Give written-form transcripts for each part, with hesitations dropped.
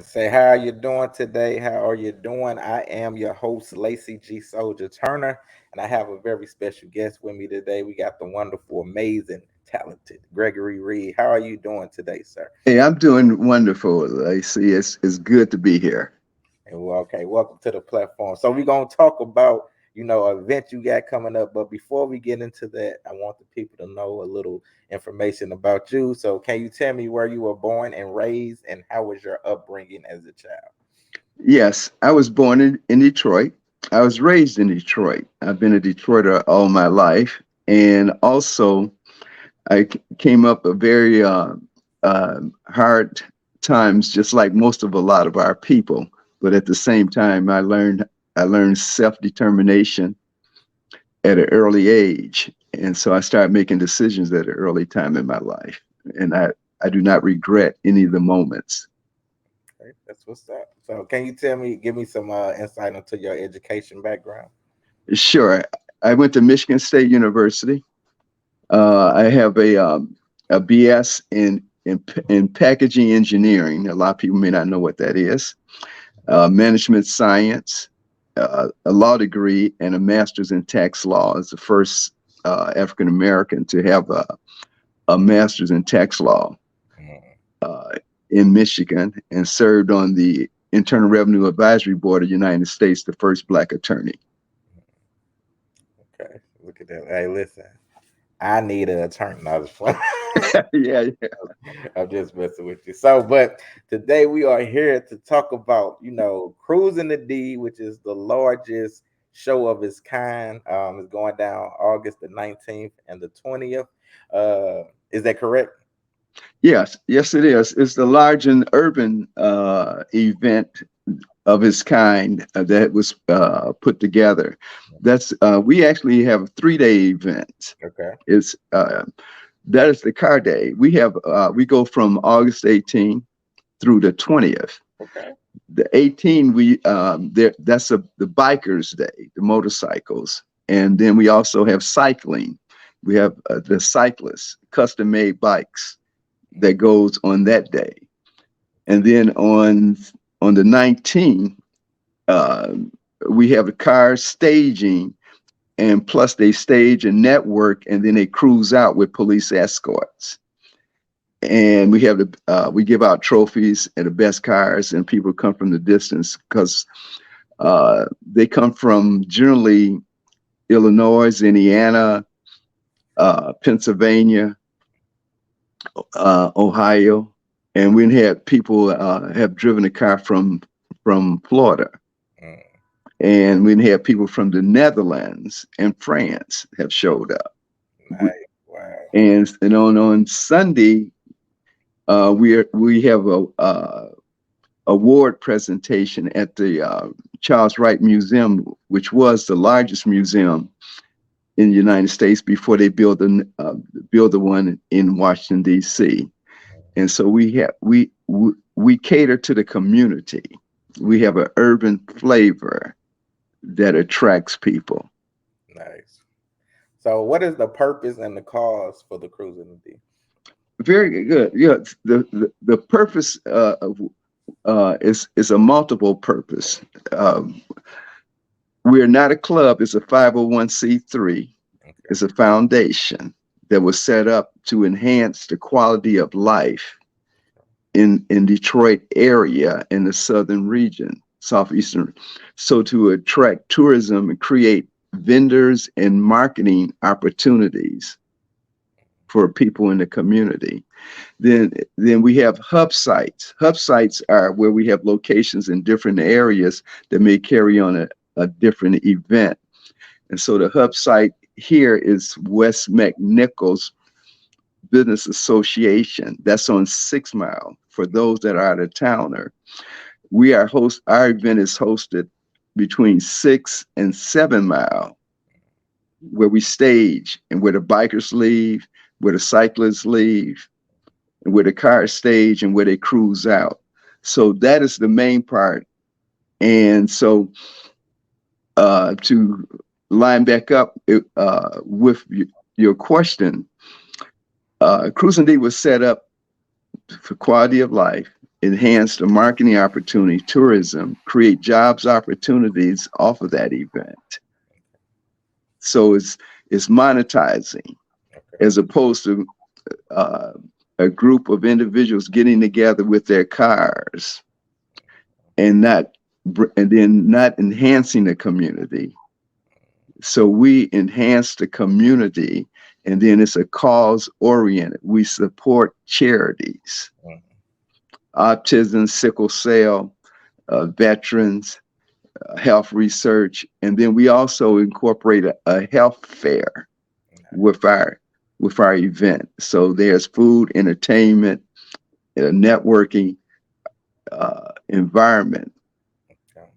Say, how are you doing today? How are you doing? I am your host, Lacey G. Soldier Turner, and I have a very special guest with me today. We got the wonderful, amazing, talented Gregory Reed. How are you doing today, sir? Hey, I'm doing wonderful, Lacey. It's good to be here. Okay, welcome to the platform. So we're gonna talk about an event you got coming up. But before we get into that, I want the people to know a little information about you. So can you tell me where you were born and raised, and how was your upbringing as a child? Yes, I was born in Detroit. I was raised in Detroit. I've been a Detroiter all my life. And also, came up a very hard times, just like most of a lot of our people. But at the same time, I learned self-determination at an early age. And so I started making decisions at an early time in my life. And I do not regret any of the moments. Okay, that's what's up. So can you tell me, give me some insight into your education background? Sure. I went to Michigan State University. I have a BS in packaging engineering. A lot of people may not know what that is. Management science, a law degree, and a master's in tax law. As the first African American to have a master's in tax law Mm, uh, in Michigan, and served on the Internal Revenue Advisory Board of the United States, the first Black attorney. okay, look at that. Hey, listen, I need an attorney. No, just playing. Yeah, yeah. I'm just messing with you. So, but today we are here to talk about, Cruising the D, which is the largest show of its kind. It's going down August the 19th and the 20th. Is that correct? Yes, yes, it is. It's the large and urban event of its kind that was put together. That's We actually have a 3 day event. Okay. It's That is the car day. We go from August 18th through the 20th. Okay. The 18th the bikers day, the motorcycles, and then we also have cycling. We have the cyclists, custom made bikes that goes on that day. And then on the 19th, uh, we have the cars staging, and plus they stage and network, and then they cruise out with police escorts. And we give out trophies and the best cars, and people come from the distance because they come from generally Illinois, Indiana, Pennsylvania, Ohio, and we had people have driven a car from Florida, Mm, and we have people from the Netherlands and France have showed up. nice. Wow. And on Sunday, we have a award presentation at the Charles Wright Museum, which was the largest museum in the United States before they build the one in Washington D.C. And so we cater to the community. We have an urban flavor that attracts people. Nice. So, what is the purpose and the cause for the Cruising the D? Very good. Yeah, the purpose is a multiple purpose. We are not a club; it's a 501c3. Okay. It's a foundation that was set up to enhance the quality of life in Detroit area in the southern region, southeastern. So to attract tourism and create vendors and marketing opportunities for people in the community. Then we have hub sites. Hub sites are where we have locations in different areas that may carry on a different event. And so the hub site here is West McNichols Business Association. That's on 6 Mile for those that are out of towner. Our event is hosted between 6 and 7 Mile, where we stage and where the bikers leave, where the cyclists leave, and where the cars stage and where they cruise out. So that is the main part. And so to line back up with your question, Cruisin' D was set up for quality of life, enhance the marketing opportunity, tourism, create jobs opportunities off of that event. So it's monetizing Okay. as opposed to uh, a group of individuals getting together with their cars and then not enhancing the community. So we enhance the community, and then it's a cause oriented. We support charities, Mhm. autism, sickle cell, veterans, health research, and then we also incorporate a health fair with our event. So there's food, entertainment, networking, environment. Okay.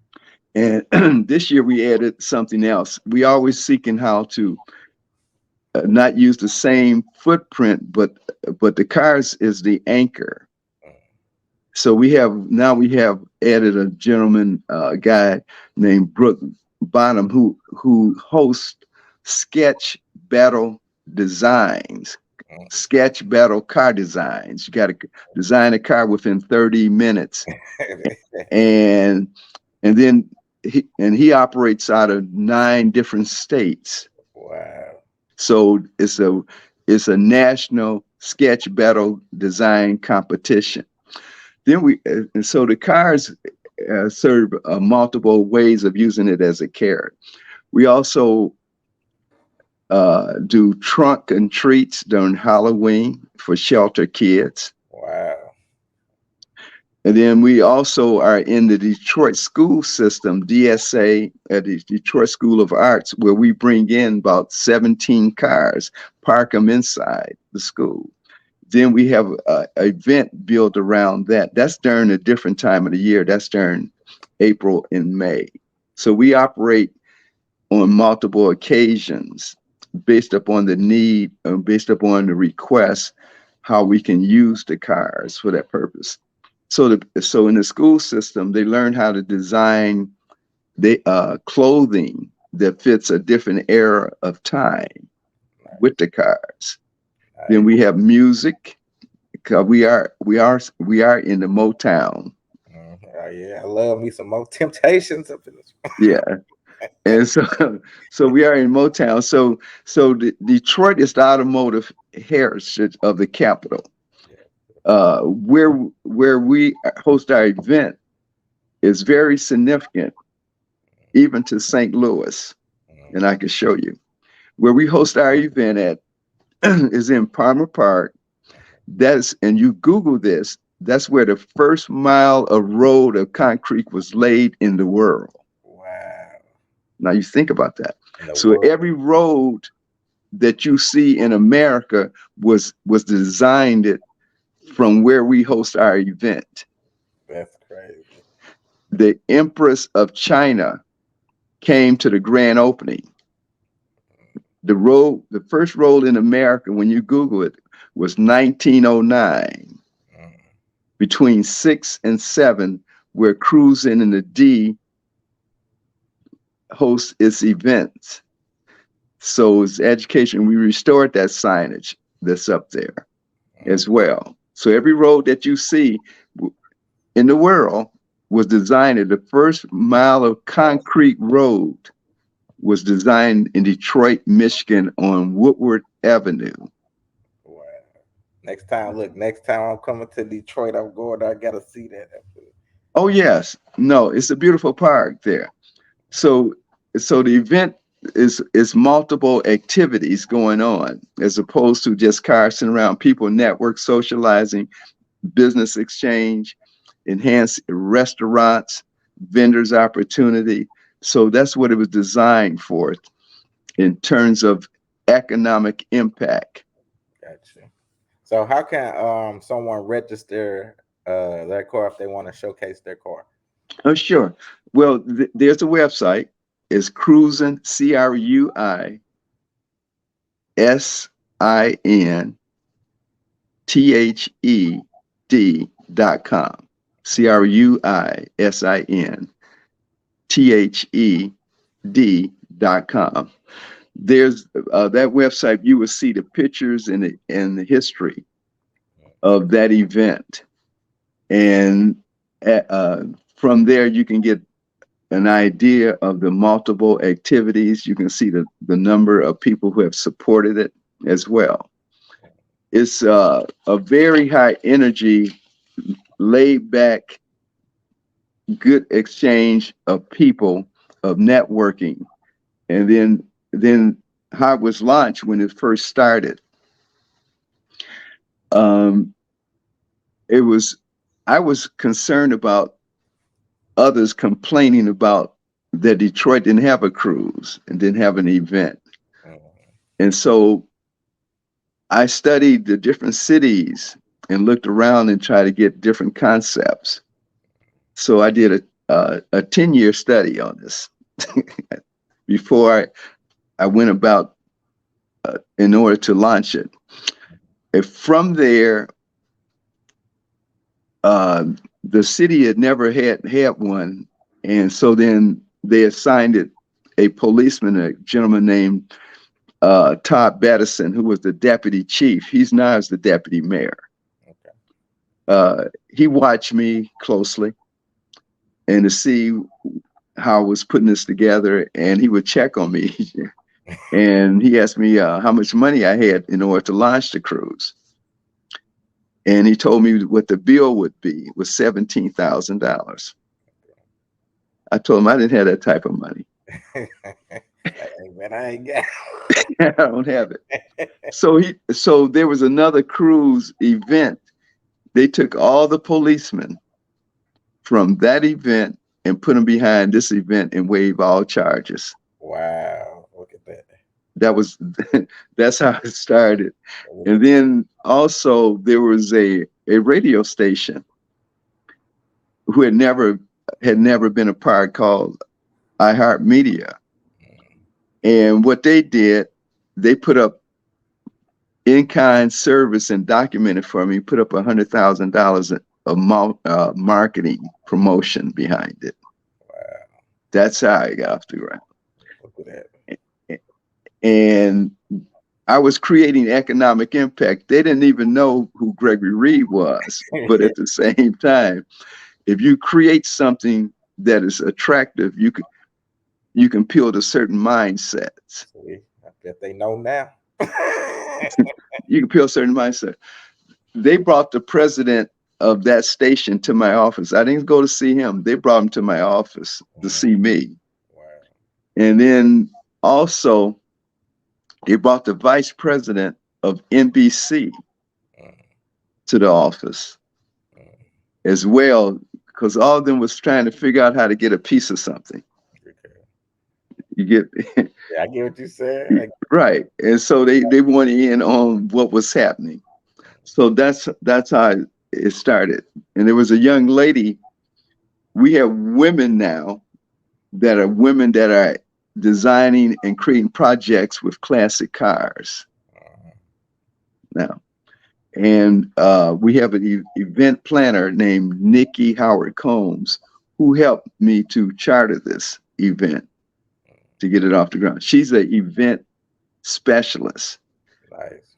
And this year we added something else. We always seeking how to not use the same footprint, but the cars is the anchor. Mhm. So we have added a gentleman, guy named Brooke Bonham, who hosts sketch battle designs, sketch battle car designs. You got to design a car within 30 minutes, and then he operates out of 9 different states. Wow. So it's a national sketch battle design competition. Then and so the cars serve multiple ways of using it as a carrot. We also do trunk and treats during Halloween for shelter kids. Wow. And then we also are in the Detroit school system, DSA, at the Detroit School of Arts, where we bring in about 17 cars, park them inside the school. Then we have an event built around that. That's during a different time of the year. That's during April and May. So we operate on multiple occasions based upon the need, based upon the request, how we can use the cars for that purpose. So in the school system, they learn how to design the clothing that fits a different era of time with the cars. Then Nice. we have music. 'Cause we are in the Motown. Mhm. Oh, yeah, I love me some more temptations up in this. Yeah. And so so we are in Motown. So Detroit is the automotive heritage of the capital. Where we host our event is very significant, even to St. Louis. Mhm. And I can show you. Where we host our event at is in Palmer Park. And you Google this, that's where the first mile of road of concrete was laid in the world. Wow. Now you think about that. In the So world. every road that you see in America was designed it from where we host our event. That's crazy. The Empress of China came to the grand opening. The first road in America, when you Google it, was 1909. Mhm. Between 6 and 7, where Cruisin in the D hosts its events. So it's education. We restored that signage that's up there Mhm. as well. So every road that you see in the world was designed. The first mile of concrete road was designed in Detroit, Michigan on Woodward Avenue. Wow. Next time I'm coming to Detroit, I'm going there. I gotta see that. Oh yes. No, it's a beautiful park there. So so the event is multiple activities going on as opposed to just cars sitting around, people network socializing, business exchange, enhance restaurants, vendors opportunity. So that's what it was designed for in terms of economic impact. Gotcha. So how can someone register their car if they want to showcase their car? Oh, sure. Well, there's a website. It's Cruisin, CRUISINTHED.com. CRUISINTHED.com. There's that website. You will see the pictures and the history of that event. And from there, you can get an idea of the multiple activities. You can see the number of people who have supported it as well. It's a very high energy, laid back, good exchange of people, of networking. And then how it was launched when it first started. Um, it was I was concerned about others complaining about that Detroit didn't have a cruise and didn't have an event. And so I studied the different cities and looked around and tried to get different concepts. So I did a 10-year study on this before I went about in order to launch it. And from there, the city had never had one. And so then they assigned it a policeman, a gentleman named Todd Battison, who was the deputy chief. He's now as the deputy mayor. Okay. He watched me closely and to see how I was putting this together, and he would check on me. And he asked me how much money I had in order to launch the cruise. And he told me what the bill would be, was $17,000. I told him I didn't have that type of money. Man, I ain't got I don't have it. So there was another cruise event. They took all the policemen from that event and put them behind this event and waived all charges. Wow, look at that. That's how it started. And then also there was a radio station who had never been a part called iHeartMedia. And what they did, they put up in-kind service and documented for me, put up $100,000 of marketing promotion behind it. Wow. That's how I got off the ground. Look at that. And I was creating economic impact. They didn't even know who Gregory Reed was. But at the same time, if you create something that is attractive, you can appeal to certain mindsets. I bet they know now. You can appeal to certain mindsets. They brought the president of that station to my office. I didn't go to see him. They brought him to my office to see me. Wow. And then also, they brought the vice president of NBC to the office as well, because all of them was trying to figure out how to get a piece of something. You get? Yeah, I get what you said. Right. And so they wanted in on what was happening. So that's how it started. And there was a young lady. We have women now that are designing and creating projects with classic cars now. And we have an event planner named Nikki Howard Combs, who helped me to charter this event to get it off the ground. She's an event specialist. Nice.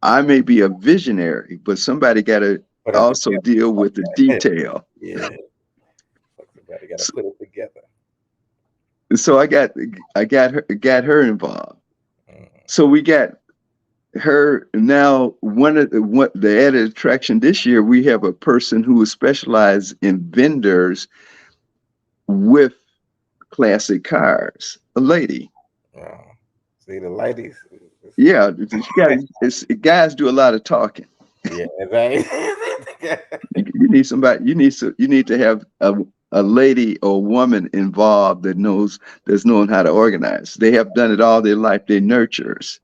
I may be a visionary, but somebody got to also deal with the detail. Yeah. Somebody got to put it together. So I got her involved. So we got her now. The added attraction this year, we have a person who is specialized in vendors with classic cars. A lady. See the ladies. Yeah, guys do a lot of talking. Yeah, right. You need somebody. You need to have a lady or woman involved that's knowing how to organize. They have done it all their life. They're nurturers.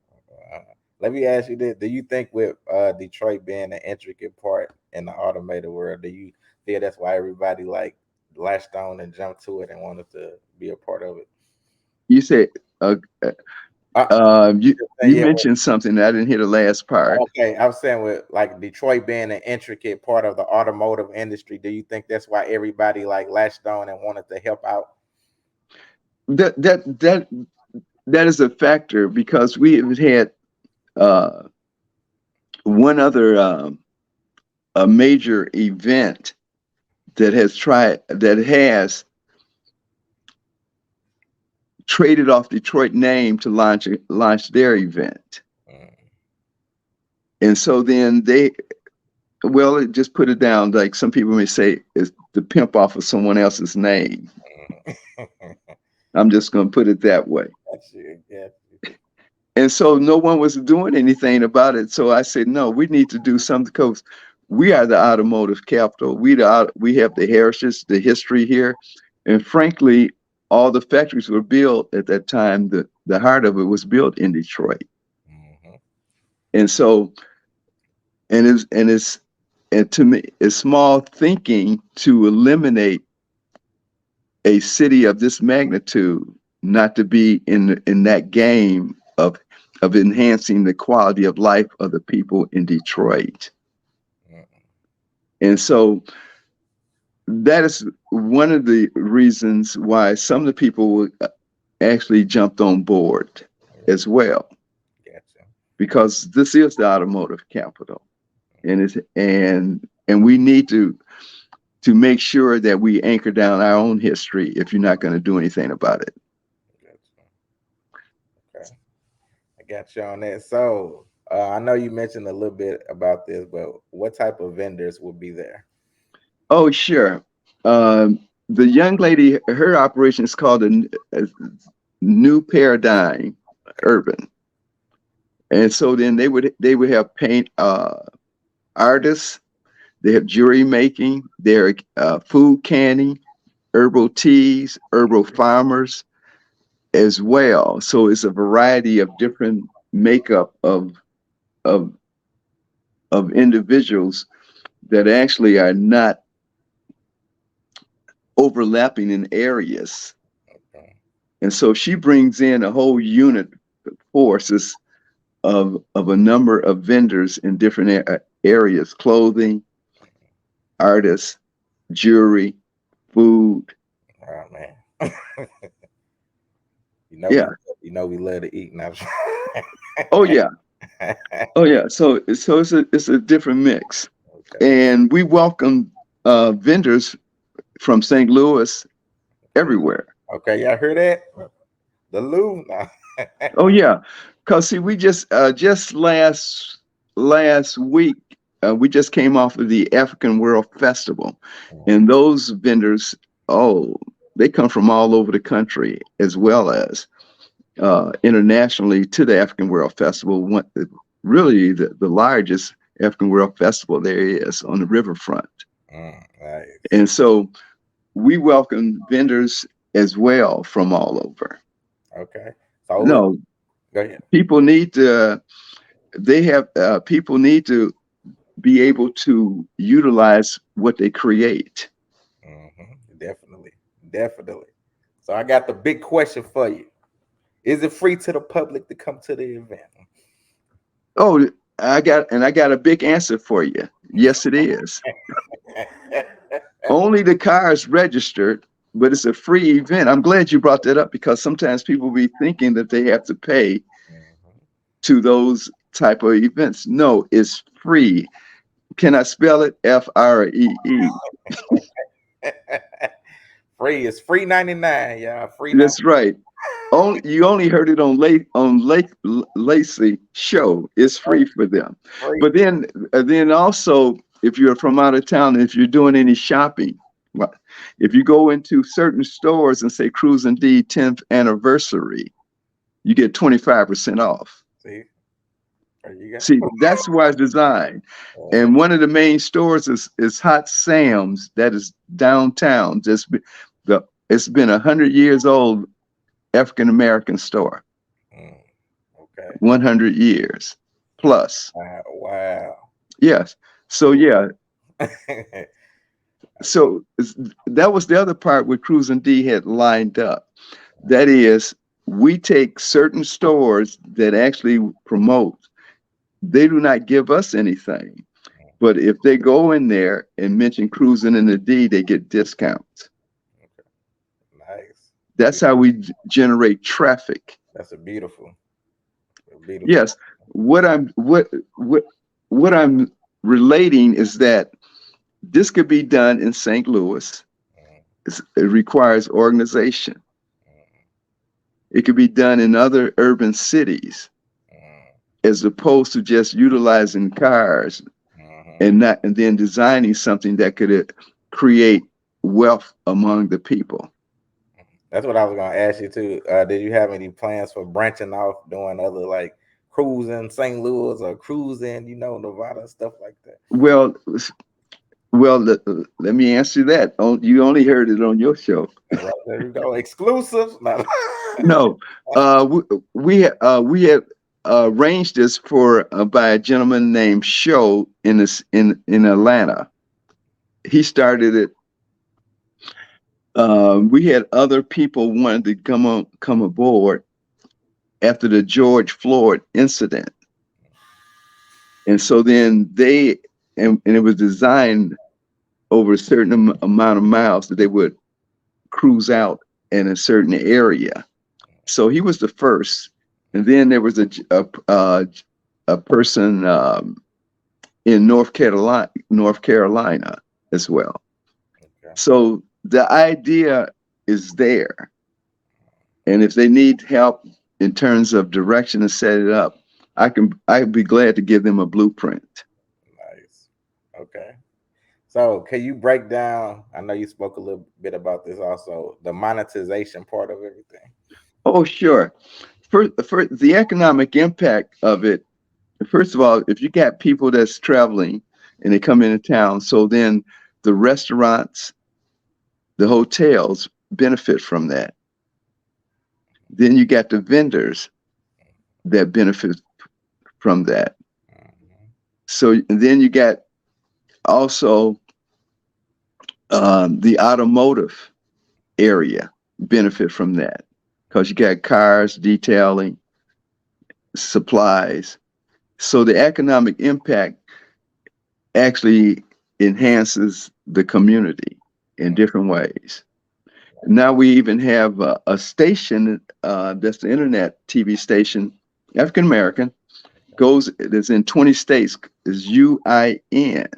Let me ask you this: do you think with Detroit being an intricate part in the automated world, do you feel that's why everybody like latched on and jumped to it and wanted to be a part of it? You said you mentioned something that I didn't hear the last part. Okay, I was saying with like Detroit being an intricate part of the automotive industry, do you think that's why everybody like latched on and wanted to help out? That is a factor, because we have had one other a major event that has traded off Detroit name to launch their event. And so then it just put it down, like some people may say, it's the pimp off of someone else's name. I'm just going to put it that way. Yeah. And so no one was doing anything about it. So I said, no, we need to do something, because we are the automotive capital. We have the heritage, the history here. And frankly, all the factories were built at that time. The heart of it was built in Detroit. And so, and to me, it's small thinking to eliminate a city of this magnitude not to be in that game of enhancing the quality of life of the people in Detroit. And so that is one of the reasons why some of the people actually jumped on board as well. Gotcha. Because this is the automotive capital, and we need to make sure that we anchor down our own history if you're not going to do anything about it. Okay, I got you on that. So I know you mentioned a little bit about this, but what type of vendors will be there? Oh, sure. The young lady, her operation is called a New Paradigm Urban, and so then they would have paint artists. They have jewelry making. They're food canning, herbal teas, herbal farmers as well. So it's a variety of different makeup of individuals that actually are not overlapping in areas. Okay. And so she brings in a whole unit forces of a number of vendors in different areas: clothing, artists, jewelry, food. Oh man. Yeah. We love to eat now. Oh yeah. Oh yeah. So it's a different mix. Okay. And we welcome vendors from St. Louis everywhere. Okay, y'all heard that? The Lou. Oh yeah, because see, we just last week we just came off of the African World Festival, and those vendors, they come from all over the country as well as internationally to the African World Festival. Really, the largest African World Festival there is on the riverfront. Nice. And so we welcome vendors as well from all over. Okay. So No, go ahead. people need to. People need to be able to utilize what they create. Definitely. So I got the big question for you: is it free to the public to come to the event? Oh, I got a big answer for you. Yes, it is. Only the cars registered, but it's a free event. I'm glad you brought that up, because sometimes people be thinking that they have to pay to those type of events. No, it's free. Can I spell it? FREE. Free is free 99, y'all. Free. That's right. You only heard it on Lacey show. It's free for them. Free. But then also, if you're from out of town, if you're doing any shopping, if you go into certain stores and say Cruisin 10th anniversary, you get 25% off. See, that's why it's designed. And one of the main stores is Hot Sam's, that is downtown. It's been 100 years old, African American store. Okay. 100 years plus. Wow. Yes. So yeah. So that was the other part where Cruisin D had lined up. That is, we take certain stores that actually promote. They do not give us anything, but if they go in there and mention Cruisin in the D, they get discounts. Nice. That's how we generate traffic. That's beautiful. Yes. What I'm relating is that This could be done in St. Louis. Mm, It requires organization. mm, It could be done in other urban cities mm, as opposed to just utilizing cars mhm. and not and then designing something that could create wealth among the people. That's what I was gonna ask you too. Did you have any plans for branching off, doing other like cruising St. Louis or cruising, Nevada stuff like that? Well, let me answer that. You only heard it on your show. All right, there we go. Exclusive. No. No, we had arranged this for by a gentleman named Show in Atlanta. He started it. We had other people wanted to come aboard after the George Floyd incident, and so then and it was designed over a certain amount of miles that they would cruise out in a certain area. So he was the first, and then there was a person in North Carolina as well. Okay. So the idea is there, and if they need help in terms of direction to set it up, I'd be glad to give them a blueprint. Nice. Okay. So, can you break down? I know you spoke a little bit about this also, the monetization part of everything. Oh, sure. For the economic impact of it, first of all, if you got people that's traveling and they come into town, so then the restaurants, the hotels benefit from that. Then you got the vendors that benefit from that. Mhm. So and then you got also the automotive area benefit from that because you got cars, detailing, supplies. So the economic impact actually enhances the community in different ways. Now we even have a station that's the internet TV station, African American, goes that's in 20 states is UIN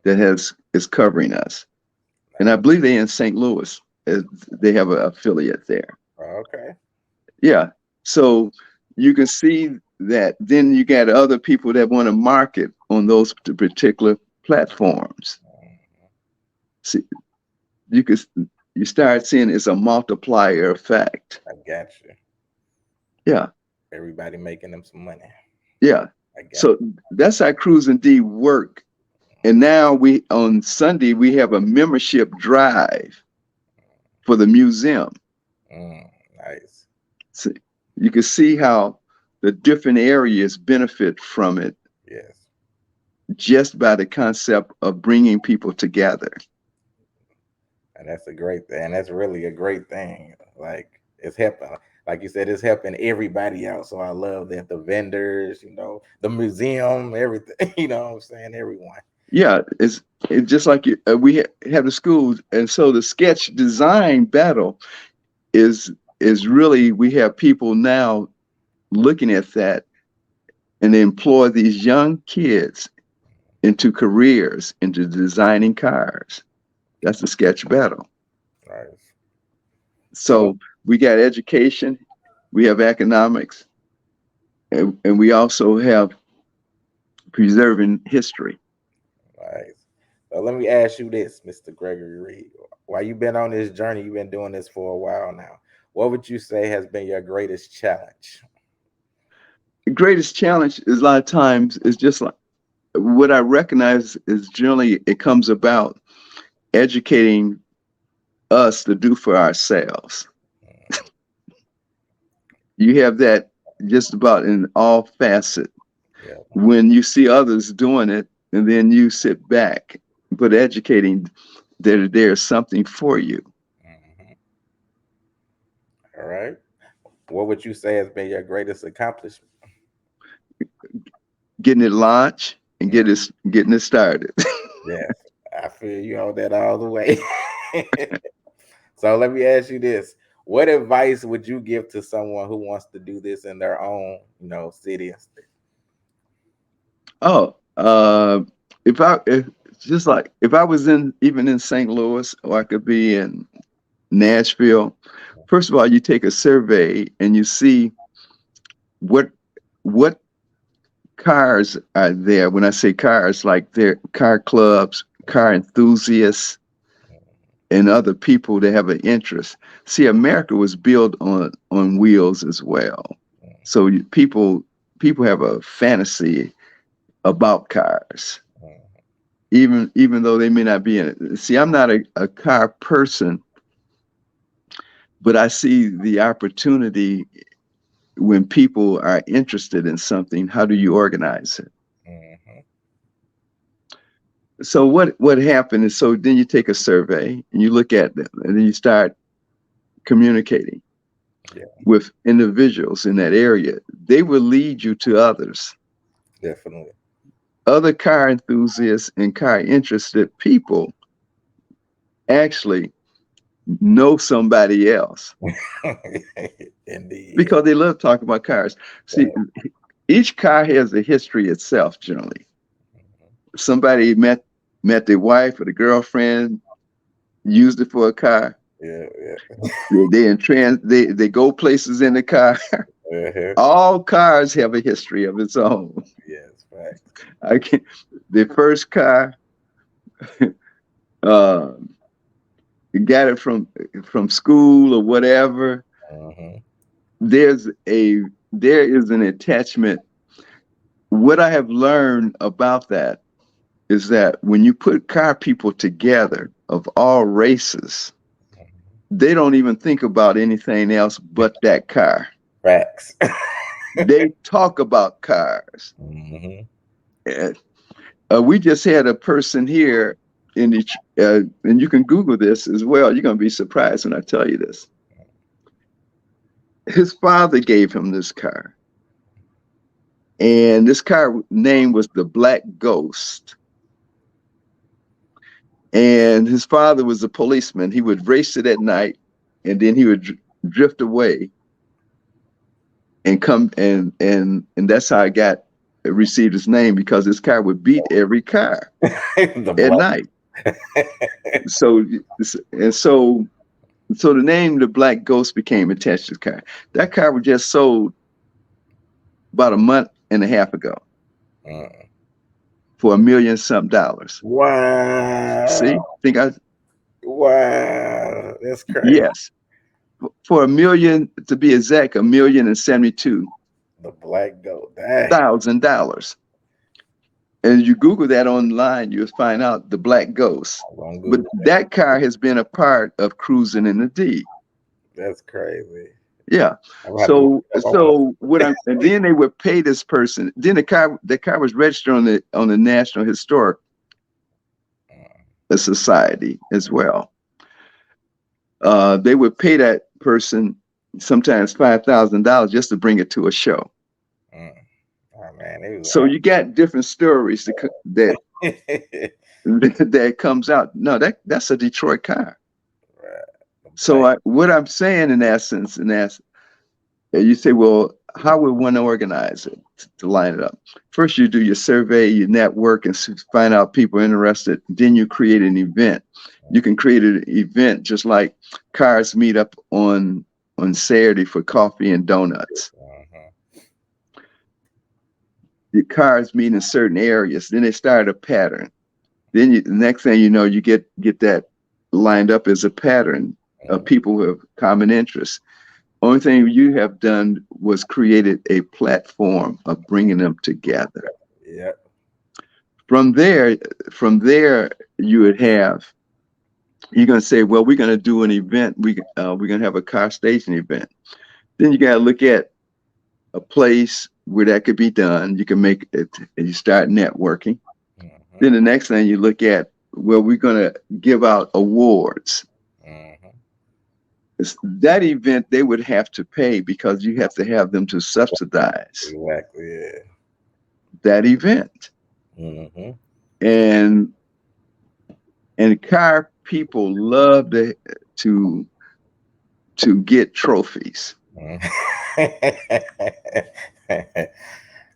that has is covering us, and I Nice. believe they're in St. Louis. They have an affiliate there. Okay. Yeah, so you can see that. Then you got other people that want to market on those particular platforms. Mhm. See, you can you start seeing it's a multiplier effect. I got you. Yeah, Everybody making them some money. yeah. I got So that's how Cruisin D work. And now we on Sunday we have a membership drive for the museum. you. Nice. So you can see how the different areas benefit from it Yes. just by the concept of bringing people together. And that's a great thing. That's really a great thing. Like it's helping, like you said, it's helping everybody out. So I love that the vendors, the museum, everything. You know what I'm saying? Everyone. Yeah, it's just like we have the schools, and so the sketch design battle is is really we have people now looking at that and they employ these young kids into careers into designing cars. That's the sketch battle. Nice. So So we got education, we have economics, and we also have preserving history. nice. So let me ask you this, Mr. Gregory Reed. While you've been on this journey, you've been doing this for a while now. What would you say has been your greatest challenge? The greatest challenge is a lot of times is just like what I recognize is generally it comes about educating us to do for ourselves. Mm, You have that just about in all facets. yeah. When you see others doing it, and then you sit back, but educating that there's something for you. Mhm. All right. What would you say has been your greatest accomplishment? Getting it launched and Mm, getting it started. yes, I feel you on that all the way. So let me ask you this. What advice would you give to someone who wants to do this in their own, city and state? Oh, if just like if I was even in St. Louis, or I could be in Nashville. First of all, you take a survey and you see what what cars are there. When I say cars, like they're car clubs, car enthusiasts, and other people that have an interest. See, America was built on wheels as well. So people have a fantasy about cars, even though they may not be in it. See, I'm not a car person, but I see the opportunity when people are interested in something. How do you organize it? Mm-hmm. So what happened is, so then you take a survey and you look at them, and then you start communicating with individuals in that area. They will lead you to others. Definitely. Other car enthusiasts and car interested people actually know somebody else Indeed. because they love talking about cars. See, each car has a history itself generally. Somebody met their wife or the girlfriend, used it for a car. Yeah. They go places in the car. Uh-huh. All cars have a history of its own. Yes, right. The first car, uh, got it from school or whatever. Mm-hmm. There is an attachment. What I have learned about that is that when you put car people together of all races, they don't even think about anything else but that car. Facts. They talk about cars. Mm-hmm. We just had a person here in the, and you can Google this as well. You're going to be surprised when I tell you this. His father gave him this car, and this car name was the Black Ghost. And his father was a policeman. He would race it at night, and then he would drift away and come, and that's how I received his name, because this car would beat every car at night. So the name the Black Ghost became attached to the car. That car was just sold about a month and a half ago for $1 million some. Wow. See, Wow, that's crazy. Yes, for $1 million, to be exact, $1,072,000. The Black Goat. Dang. And you Google that online, you'll find out the Black Ghost. But that car has been a part of Cruisin in the D. That's crazy. Yeah. So and then they would pay this person. Then the car was registered on the National Historic Society as well. They would pay that person sometimes $5,000 just to bring it to a show. Oh man! So you got different stories that that comes out. No, that's a Detroit car. Right. So what I'm saying in essence, you say, well, how would one organize it to line it up? First, you do your survey, you network, and find out people interested. Then you create an event. You can create an event just like cars meet up on Saturday for coffee and donuts. The cars meet in certain areas. Then they start a pattern. Then the next thing you know, you get that lined up as a pattern of people who have common interests. Only thing you have done was created a platform of bringing them together. Yeah. From there, you're going to say, well, we're going to do an event. We're going to have a car station event. Then you got to look at a place where that could be done. You can make it, and you start networking. Then the next thing you look at, well, we're going to give out awards. That event they would have to pay, because you have to have them to subsidize that event. And car people love to get trophies.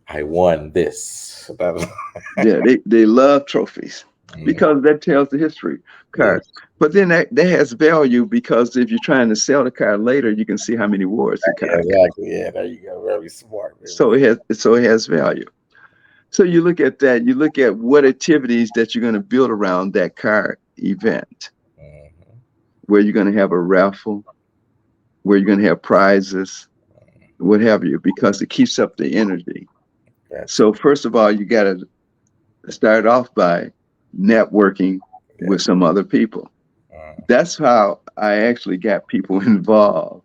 I won this. Yeah, they love trophies. because that tells the history Yeah, cars. But then that has value because if you're trying to sell the car later, you can see how many wars the yeah, car got. exactly. Yeah, there you go. Very smart. Very So it has value. So you look at that, you look at what activities that you're going to build around that car event, mm-hmm. where you're going to have a raffle, where you're going to have prizes, what have you, because it keeps up the energy. Gotcha. So first of all, you got to start off by networking Yeah. with some other people. That's how I actually got people involved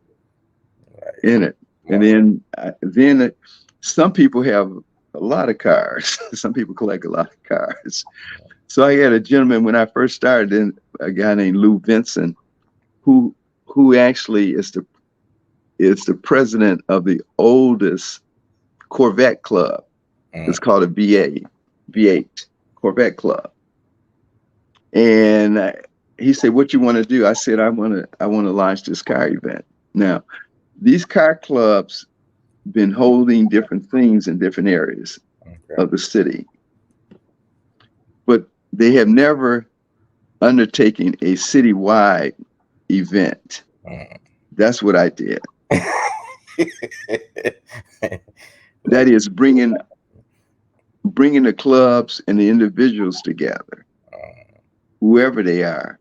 Right. in it. And More. then some people have a lot of cars. Some people collect a lot of cars. So I had a gentleman when I first started, a guy named Lou Vinson, who actually is the president of the oldest Corvette club. It's Mm, called a V8 Corvette club. And he said, "What you want to do?" I said, "I want to launch this car event." Now, these car clubs been holding different things in different areas okay. of the city, but they have never undertaken a citywide event. Mm. That's what I did. That Like, is bringing the clubs and the individuals together, uh, whoever they are,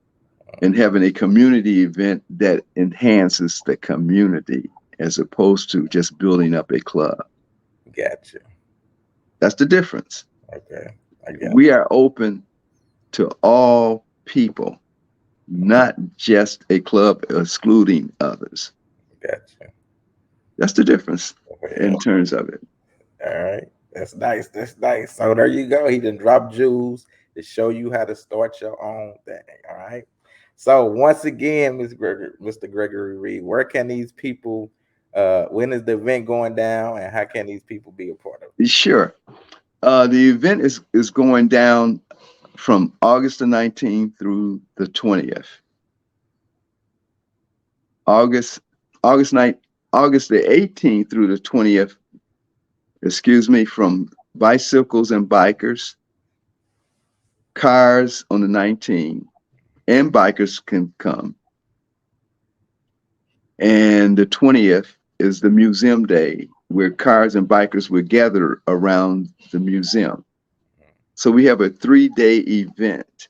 and having a community event that enhances the community as opposed to just building up a club. gotcha. That's the difference. Okay, I got We are open to all people, not just a club excluding others. gotcha. That's the difference Well, in terms of it. all right. That's nice. That's nice. So there you go. He done dropped jewels to show you how to start your own thing. All right. So once again, Mr. Gregory Reed, where can these people when is the event going down and how can these people be a part of Sure. The event is going down from August the 19th through the 20th. August August night August the 18th through the 20th, excuse me, from bicycles and bikers, cars on the 19th, and bikers can come. And the 20th is the museum day where cars and bikers will gather around the museum. So we have a 3-day event,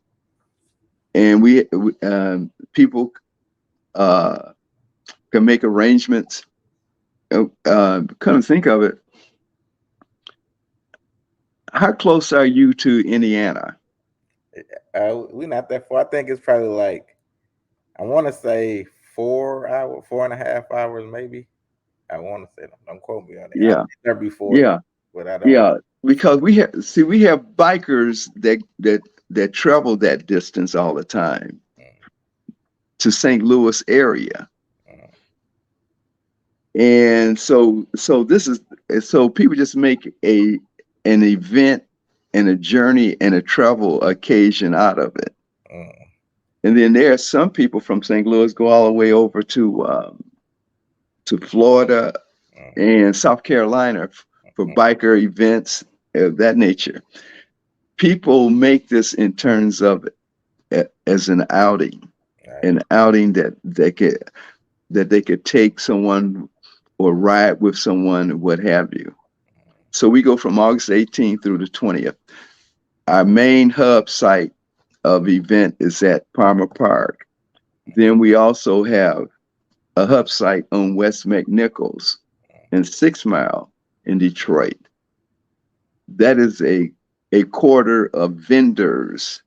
and people uh, can make arrangements. Come to think of it, how close are you to Indiana? it? We're not that far. I think it's probably like I want to say 4 hour, 4.5 hours, maybe. I want to say, don't quote me on it. I've Yeah, been there before, yeah, but I don't. yeah. Because we have bikers that travel that distance all the time to St. Louis area. Mm, And so people just make an event and a journey and a travel occasion out of it. mm, And then there are some people from St. Louis go all the way over to Florida mm, and South Carolina for mm, biker events of that nature. People make this in terms of as right. an outing that they could take someone or ride with someone, what have you. So we go from August 18th through the 20th. Our main hub site of event is at Palmer Park. Then we also have a hub site on West McNichols and 6 Mile in Detroit. That is a quarter of vendors.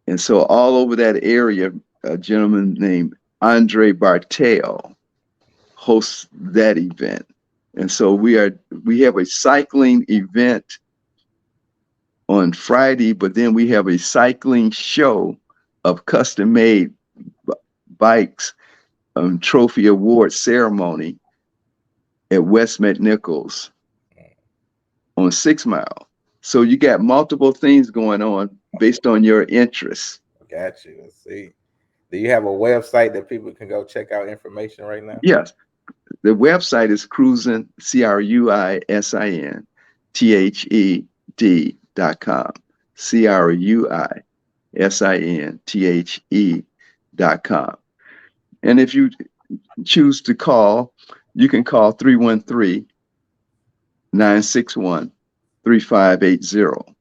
And so all over that area, a gentleman named Andre Bartel hosts that event. And so we have a cycling event on Friday, but then we have a cycling show of custom made bikes, trophy award ceremony at West McNichols on 6 Mile. So you got multiple things going on based on your interests. Got you. Let's see. Do you have a website that people can go check out information right now? Yes, the website is Cruisin, Cruisin, THED.com. CRUISINTHE.com. And if you choose to call, you can call 313-961-3580.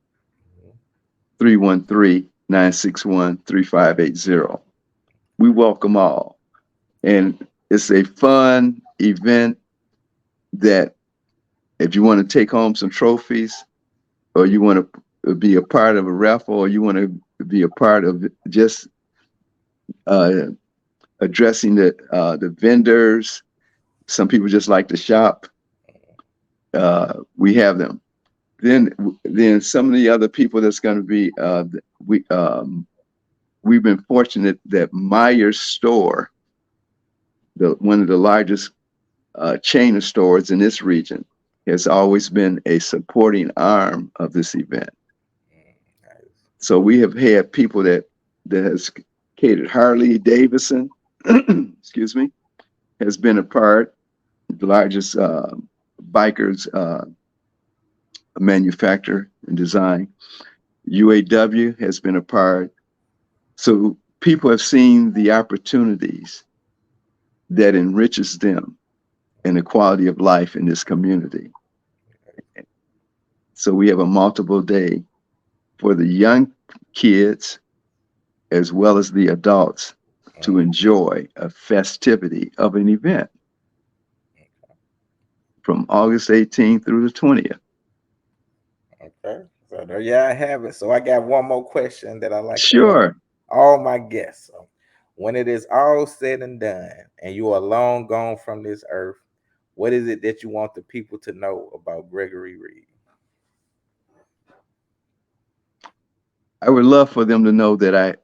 313-961-3580. We welcome all. And it's a fun event that if you want to take home some trophies, or you want to be a part of a raffle, or you want to be a part of just uh, addressing the vendors. Some people just like to shop. We have them. Then some of the other people that's going to be we've been fortunate that Myers Store, one of the largest chain of stores in this region, has always been a supporting arm of this event. So we have had people that has catered. Harley Davidson, excuse me, has been a part. The largest bikers manufacturer and design. UAW has been a part. So people have seen the opportunities that enriches them and the quality of life in this community. So we have a multiple day for the young kids as well as the adults to enjoy a festivity of an event from August 18th through the 20th. Okay. So there y'all have it. So I got one more question that I like to ask Sure. all my guests. So when it is all said and done and you are long gone from this earth, what is it that you want the people to know about Gregory Reed? I would love for them to know that I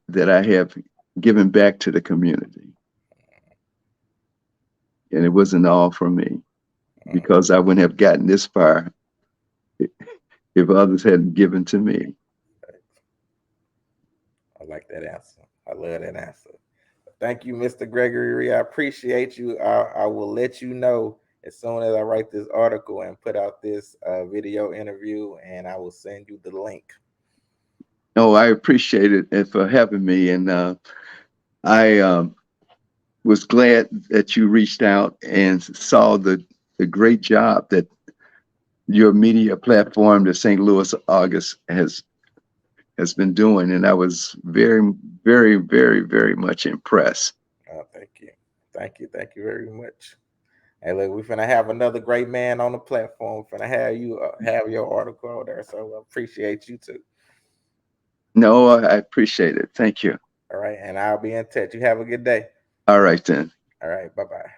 have given back to the community. And it wasn't all for me, because I wouldn't have gotten this far if others hadn't given to me. I like that answer. I love that answer. Thank you, Mr. Gregory Reed. I appreciate you. I will let you know as soon as I write this article and put out this video interview, and I will send you the link. Oh, I appreciate it for having me. And I was glad that you reached out and saw the great job that your media platform, the St. Louis August, has been doing. And I was very, very, very, very much impressed. Oh, thank you. Thank you very much. Hey, look, we're gonna have another great man on the platform. We're gonna have you have your article out there. So I appreciate you too. No, I appreciate it. Thank you. All right, and I'll be in touch. You have a good day. All right, then. All right, bye bye.